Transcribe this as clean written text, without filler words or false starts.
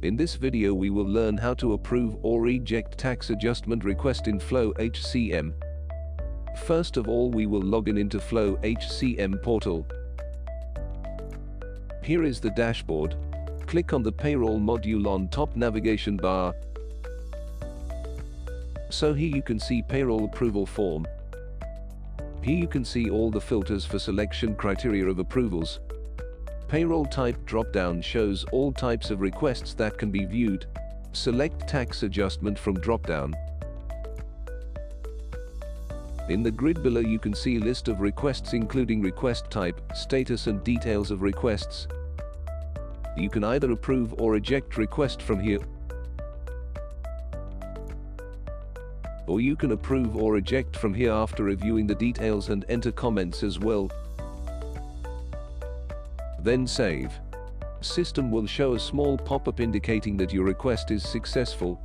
In this video we will learn how to approve or reject tax adjustment request in FlowHCM. First of all, we will log in into FlowHCM portal. Here is the dashboard. Click on the Payroll module on top navigation bar. So here you can see Payroll Approval Form. Here you can see all the filters for selection criteria of approvals. Payroll Type drop-down shows all types of requests that can be viewed. Select Tax Adjustment from drop-down. In the grid below you can see a list of requests including request type, status and details of requests. You can either approve or reject request from here, or you can approve or reject from here after reviewing the details and enter comments as well. Then save. System will show a small pop-up indicating that your request is successful.